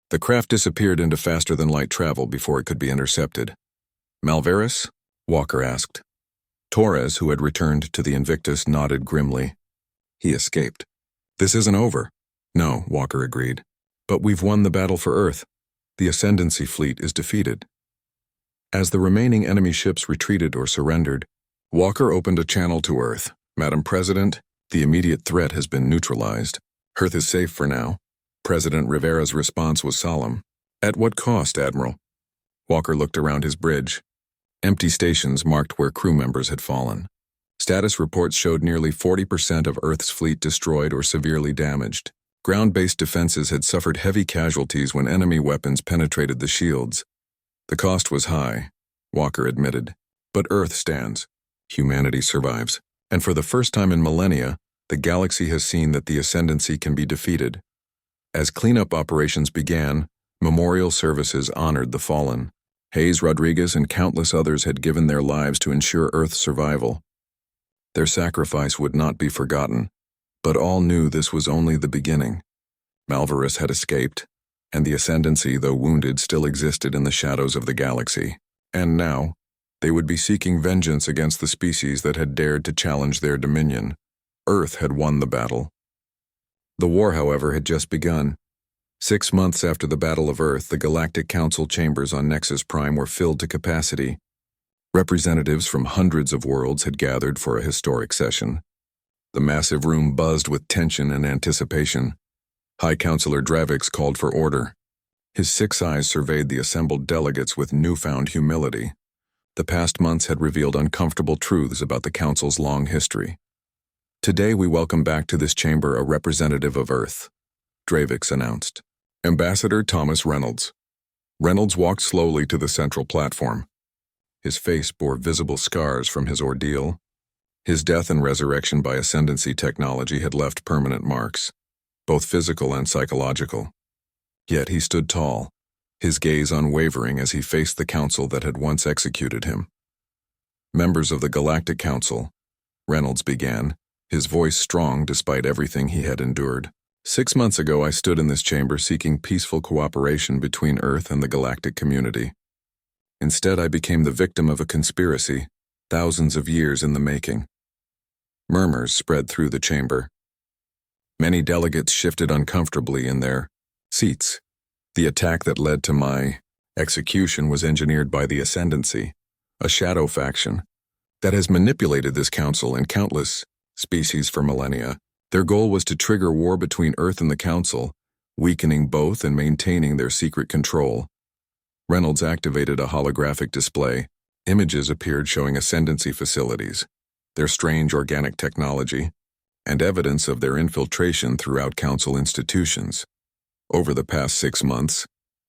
The craft disappeared into faster-than-light travel before it could be intercepted. Malvarus? Walker asked. Torres, who had returned to the Invictus, nodded grimly. He escaped. This isn't over. No, Walker agreed. But we've won the battle for Earth. The Ascendancy fleet is defeated. As the remaining enemy ships retreated or surrendered, Walker opened a channel to Earth. Madam President, the immediate threat has been neutralized. Earth is safe for now. President Rivera's response was solemn. At what cost, Admiral? Walker looked around his bridge. Empty stations marked where crew members had fallen. Status reports showed nearly 40% of Earth's fleet destroyed or severely damaged. Ground-based defenses had suffered heavy casualties when enemy weapons penetrated the shields. The cost was high, Walker admitted. But Earth stands. Humanity survives. And for the first time in millennia, the galaxy has seen that the Ascendancy can be defeated. As cleanup operations began, memorial services honored the fallen. Hayes Rodriguez and countless others had given their lives to ensure Earth's survival. Their sacrifice would not be forgotten, but all knew this was only the beginning. Malvarus had escaped, and the Ascendancy, though wounded, still existed in the shadows of the galaxy. And now, they would be seeking vengeance against the species that had dared to challenge their dominion. Earth had won the battle. The war, however, had just begun. 6 months after the Battle of Earth, the Galactic Council chambers on Nexus Prime were filled to capacity. Representatives from hundreds of worlds had gathered for a historic session. The massive room buzzed with tension and anticipation. High Counselor Dravix called for order. His 6 eyes surveyed the assembled delegates with newfound humility. The past months had revealed uncomfortable truths about the Council's long history. Today we welcome back to this chamber a representative of Earth, Dravix announced. Ambassador Thomas Reynolds. Reynolds walked slowly to the central platform. His face bore visible scars from his ordeal. His death and resurrection by ascendancy technology had left permanent marks, both physical and psychological. Yet he stood tall, his gaze unwavering as he faced the council that had once executed him. Members of the Galactic Council, Reynolds began, his voice strong despite everything he had endured. 6 months ago I stood in this chamber seeking peaceful cooperation between Earth and the galactic community. Instead I became the victim of a conspiracy, thousands of years in the making. Murmurs spread through the chamber. Many delegates shifted uncomfortably in their seats. The attack that led to my execution was engineered by the Ascendancy, a shadow faction that has manipulated this council and countless species for millennia. Their goal was to trigger war between Earth and the Council, weakening both and maintaining their secret control. Reynolds activated a holographic display. Images appeared showing Ascendancy facilities, their strange organic technology, and evidence of their infiltration throughout Council institutions. Over the past 6 months,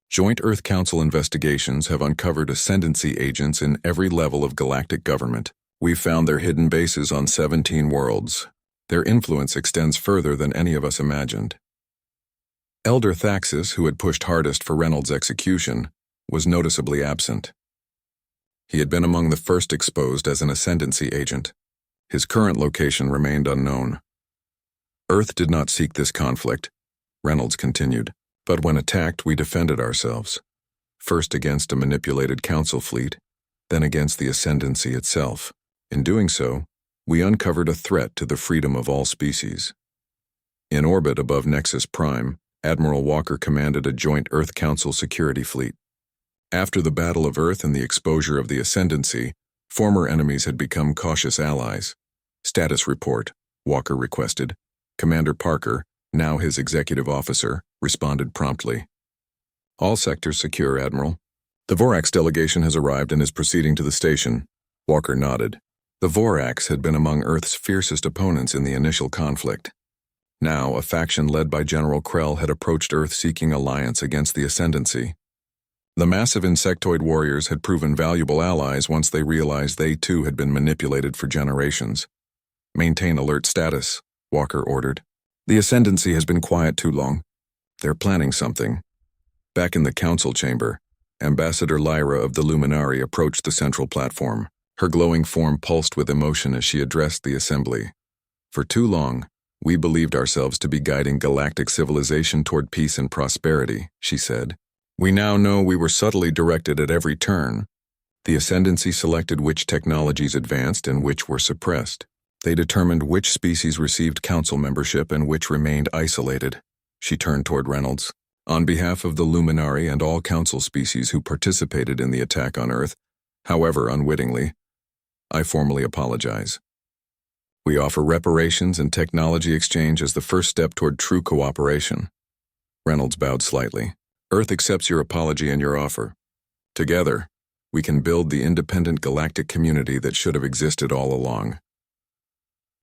Joint Earth Council investigations have uncovered Ascendancy agents in every level of galactic government. We've found their hidden bases on 17 worlds. Their influence extends further than any of us imagined. Elder Thaxis, who had pushed hardest for Reynolds' execution, was noticeably absent. He had been among the first exposed as an Ascendancy agent. His current location remained unknown. Earth did not seek this conflict, Reynolds continued, but when attacked we defended ourselves, first against a manipulated council fleet, then against the Ascendancy itself. In doing so, we uncovered a threat to the freedom of all species. In orbit above Nexus Prime, Admiral Walker commanded a joint Earth Council security fleet. After the Battle of Earth and the exposure of the Ascendancy, former enemies had become cautious allies. Status report, Walker requested. Commander Parker, now his executive officer, responded promptly. All sectors secure, Admiral. The Vorax delegation has arrived and is proceeding to the station. Walker nodded. The Vorax had been among Earth's fiercest opponents in the initial conflict. Now, a faction led by General Krell had approached Earth seeking alliance against the Ascendancy. The massive insectoid warriors had proven valuable allies once they realized they too had been manipulated for generations. Maintain alert status, Walker ordered. The Ascendancy has been quiet too long. They're planning something. Back in the council chamber, Ambassador Lyra of the Luminari approached the central platform. Her glowing form pulsed with emotion as she addressed the assembly. For too long, we believed ourselves to be guiding galactic civilization toward peace and prosperity, she said. We now know we were subtly directed at every turn. The Ascendancy selected which technologies advanced and which were suppressed. They determined which species received council membership and which remained isolated. She turned toward Reynolds. On behalf of the Luminari and all council species who participated in the attack on Earth, however unwittingly, I formally apologize. We offer reparations and technology exchange as the first step toward true cooperation. Reynolds bowed slightly. Earth accepts your apology and your offer. Together, we can build the independent galactic community that should have existed all along.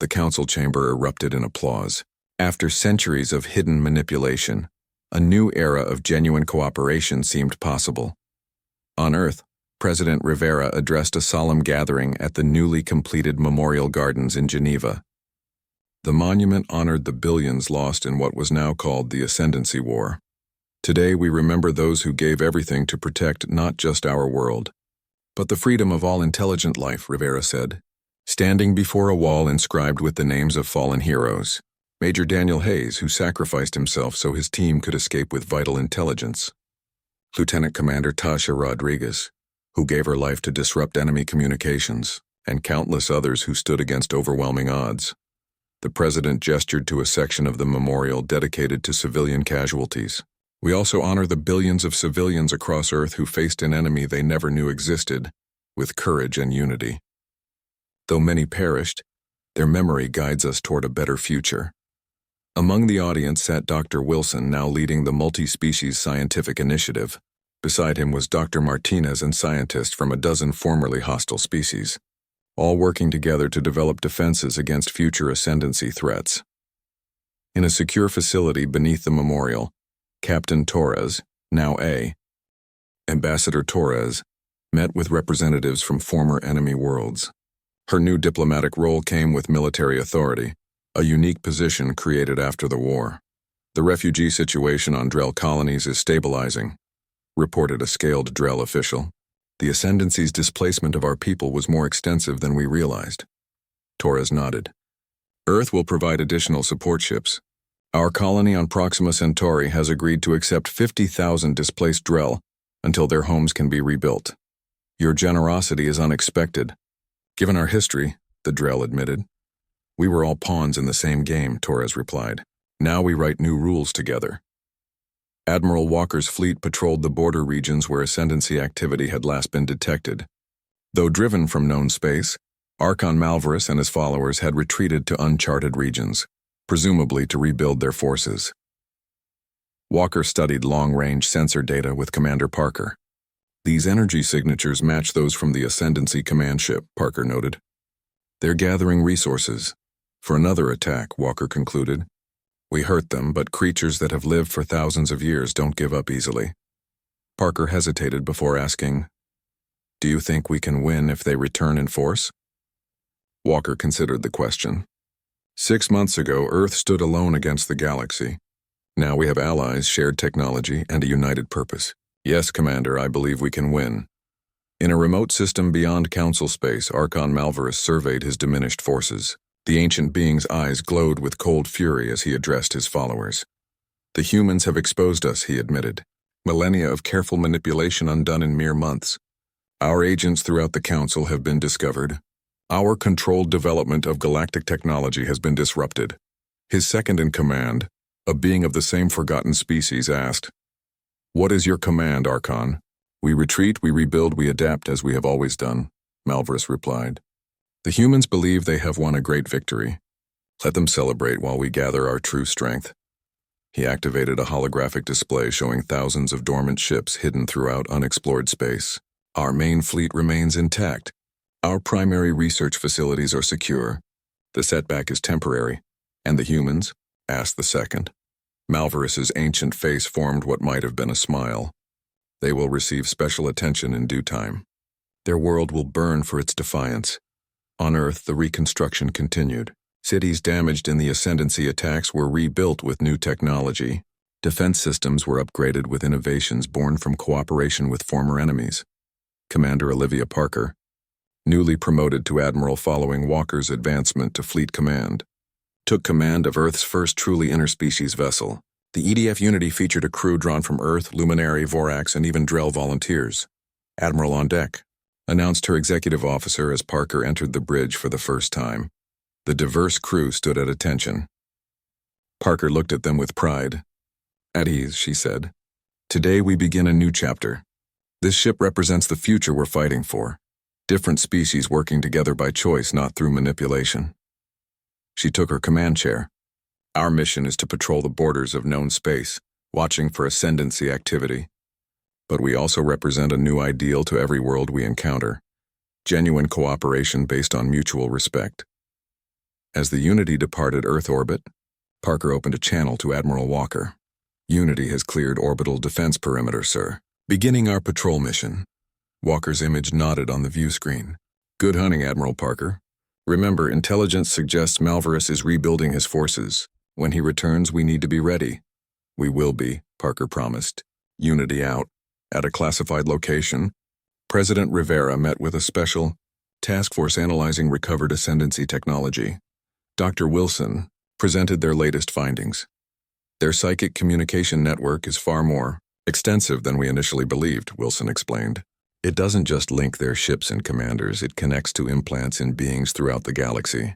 The council chamber erupted in applause. After centuries of hidden manipulation, a new era of genuine cooperation seemed possible. On Earth, President Rivera addressed a solemn gathering at the newly completed Memorial Gardens in Geneva. The monument honored the billions lost in what was now called the Ascendancy War. Today we remember those who gave everything to protect not just our world, but the freedom of all intelligent life, Rivera said, standing before a wall inscribed with the names of fallen heroes. Major Daniel Hayes, who sacrificed himself so his team could escape with vital intelligence. Lieutenant Commander Tasha Rodriguez, who gave her life to disrupt enemy communications, and countless others who stood against overwhelming odds. The president gestured to a section of the memorial dedicated to civilian casualties. We also honor the billions of civilians across Earth who faced an enemy they never knew existed, with courage and unity. Though many perished, their memory guides us toward a better future. Among the audience sat Dr. Wilson, now leading the multi-species scientific initiative. Beside him was Dr. Martinez and scientists from a dozen formerly hostile species. all working together to develop defenses against future ascendancy threats. In a secure facility beneath the memorial, Captain Torres, now A, Ambassador Torres, met with representatives from former enemy worlds. Her new diplomatic role came with military authority, a unique position created after the war. The refugee situation on Drell colonies is stabilizing, reported a scaled Drell official. The Ascendancy's displacement of our people was more extensive than we realized. Torres nodded. Earth will provide additional support ships. Our colony on Proxima Centauri has agreed to accept 50,000 displaced Drell until their homes can be rebuilt. Your generosity is unexpected. Given our history, the Drell admitted. We were all pawns in the same game, Torres replied. Now we write new rules together. Admiral Walker's fleet patrolled the border regions where Ascendancy activity had last been detected. Though driven from known space, Archon Malvarus and his followers had retreated to uncharted regions, presumably to rebuild their forces. Walker studied long-range sensor data with Commander Parker. These energy signatures match those from the Ascendancy command ship, Parker noted. They're gathering resources. For another attack, Walker concluded. We hurt them, but creatures that have lived for thousands of years don't give up easily. Parker hesitated before asking, Do you think we can win if they return in force? Walker considered the question. 6 months ago, Earth stood alone against the galaxy. Now we have allies, shared technology, and a united purpose. Yes, Commander, I believe we can win. In a remote system beyond Council space, Archon Malvarus surveyed his diminished forces. The ancient being's eyes glowed with cold fury as he addressed his followers. The humans have exposed us, he admitted. Millennia of careful manipulation undone in mere months. Our agents throughout the Council have been discovered. Our controlled development of galactic technology has been disrupted. His second-in-command, a being of the same forgotten species, asked, What is your command, Archon? We retreat, we rebuild, we adapt as we have always done, Malvarus replied. The humans believe they have won a great victory. Let them celebrate while we gather our true strength. He activated a holographic display showing thousands of dormant ships hidden throughout unexplored space. Our main fleet remains intact. Our primary research facilities are secure. The setback is temporary. And the humans? Asked the second. Malvarus's ancient face formed what might have been a smile. They will receive special attention in due time. Their world will burn for its defiance. On Earth, the reconstruction continued. Cities damaged in the Ascendancy attacks were rebuilt with new technology. Defense systems were upgraded with innovations born from cooperation with former enemies. Commander Olivia Parker, newly promoted to Admiral following Walker's advancement to Fleet Command, took command of Earth's first truly interspecies vessel. The EDF Unity featured a crew drawn from Earth, Luminary, Vorax, and even Drell volunteers. Admiral on deck, announced her executive officer as Parker entered the bridge for the first time. The diverse crew stood at attention. Parker looked at them with pride. At ease, she said. Today we begin a new chapter. This ship represents the future we're fighting for. Different species working together by choice, not through manipulation. She took her command chair. Our mission is to patrol the borders of known space, watching for Ascendancy activity. But we also represent a new ideal to every world we encounter. Genuine cooperation based on mutual respect. As the Unity departed Earth orbit, Parker opened a channel to Admiral Walker. Unity has cleared orbital defense perimeter, sir. Beginning our patrol mission. Walker's image nodded on the view screen. Good hunting, Admiral Parker. Remember, intelligence suggests Malvarus is rebuilding his forces. When he returns, we need to be ready. We will be, Parker promised. Unity out. At a classified location, President Rivera met with a special task force analyzing recovered Ascendancy technology. Dr. Wilson presented their latest findings. Their psychic communication network is far more extensive than we initially believed, Wilson explained. It doesn't just link their ships and commanders, it connects to implants in beings throughout the galaxy.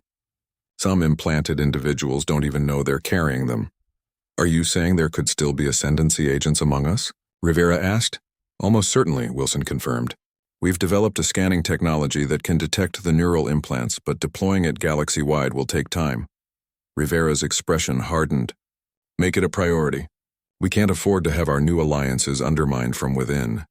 Some implanted individuals don't even know they're carrying them. Are you saying there could still be Ascendancy agents among us? Rivera asked. Almost certainly, Wilson confirmed. We've developed a scanning technology that can detect the neural implants, but deploying it galaxy-wide will take time. Rivera's expression hardened. Make it a priority. We can't afford to have our new alliances undermined from within.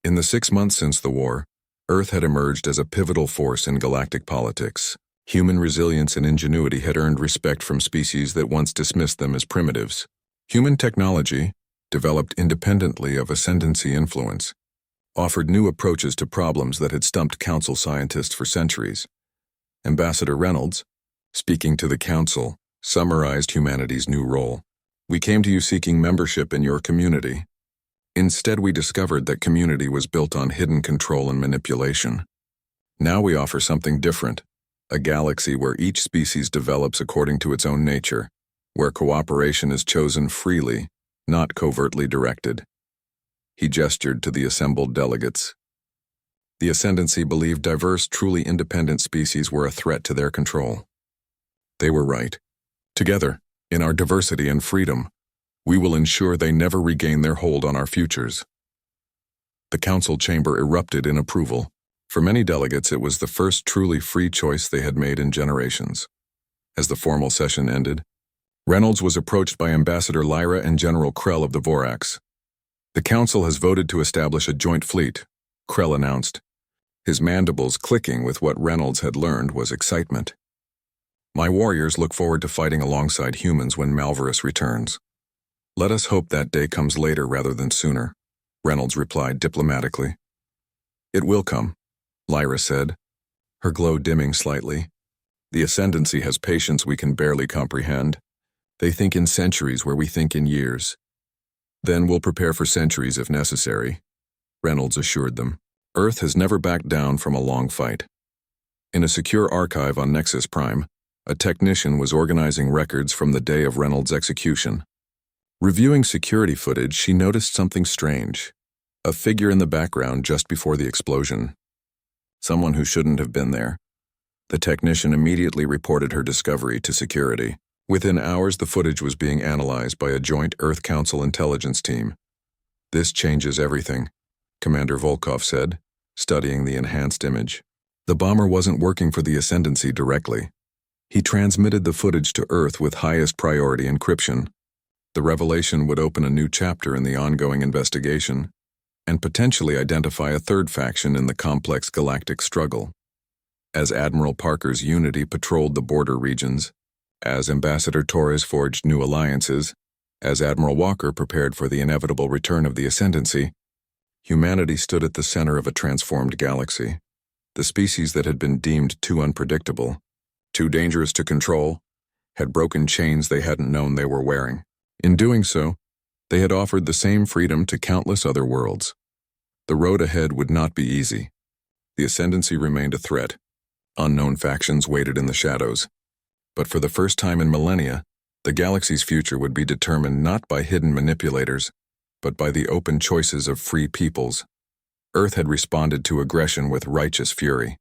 In the 6 months since the war, Earth had emerged as a pivotal force in galactic politics. Human resilience and ingenuity had earned respect from species that once dismissed them as primitives. Human technology, developed independently of ascendancy influence, offered new approaches to problems that had stumped Council scientists for centuries. Ambassador Reynolds, speaking to the Council, summarized humanity's new role. "We came to you seeking membership in your community. Instead, we discovered that community was built on hidden control and manipulation. Now we offer something different, a galaxy where each species develops according to its own nature, where cooperation is chosen freely, not covertly directed." He gestured to the assembled delegates. The Ascendancy believed diverse, truly independent species were a threat to their control. They were right. Together, in our diversity and freedom, we will ensure they never regain their hold on our futures. The council chamber erupted in approval. For many delegates, it was the first truly free choice they had made in generations. As the formal session ended, Reynolds was approached by Ambassador Lyra and General Krell of the Vorax. "The council has voted to establish a joint fleet," Krell announced. His mandibles clicking with what Reynolds had learned was excitement. "My warriors look forward to fighting alongside humans when Malvarus returns. Let us hope that day comes later rather than sooner," Reynolds replied diplomatically. "It will come," Lyra said, her glow dimming slightly. "The Ascendancy has patience we can barely comprehend. They think in centuries where we think in years. Then we'll prepare for centuries if necessary," Reynolds assured them. Earth has never backed down from a long fight. In a secure archive on Nexus Prime, a technician was organizing records from the day of Reynolds' execution. Reviewing security footage, she noticed something strange. A figure in the background just before the explosion. Someone who shouldn't have been there. The technician immediately reported her discovery to security. Within hours, the footage was being analyzed by a joint Earth Council intelligence team. "This changes everything," Commander Volkov said, studying the enhanced image. The bomber wasn't working for the Ascendancy directly. He transmitted the footage to Earth with highest priority encryption. The revelation would open a new chapter in the ongoing investigation, and potentially identify a third faction in the complex galactic struggle. As Admiral Parker's Unity patrolled the border regions, as Ambassador Torres forged new alliances, as Admiral Walker prepared for the inevitable return of the Ascendancy, humanity stood at the center of a transformed galaxy. The species that had been deemed too unpredictable, too dangerous to control, had broken chains they hadn't known they were wearing. In doing so, they had offered the same freedom to countless other worlds. The road ahead would not be easy. The Ascendancy remained a threat. Unknown factions waited in the shadows. But for the first time in millennia, the galaxy's future would be determined not by hidden manipulators, but by the open choices of free peoples. Earth had responded to aggression with righteous fury.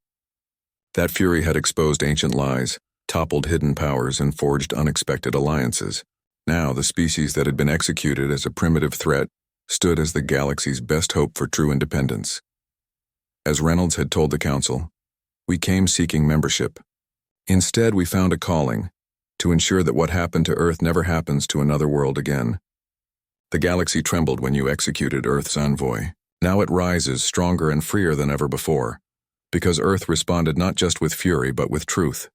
That fury had exposed ancient lies, toppled hidden powers, and forged unexpected alliances. Now, the species that had been executed as a primitive threat stood as the galaxy's best hope for true independence. As Reynolds had told the Council, "We came seeking membership. Instead, we found a calling to ensure that what happened to Earth never happens to another world again. The galaxy trembled when you executed Earth's envoy. Now it rises stronger and freer than ever before, because Earth responded not just with fury but with truth.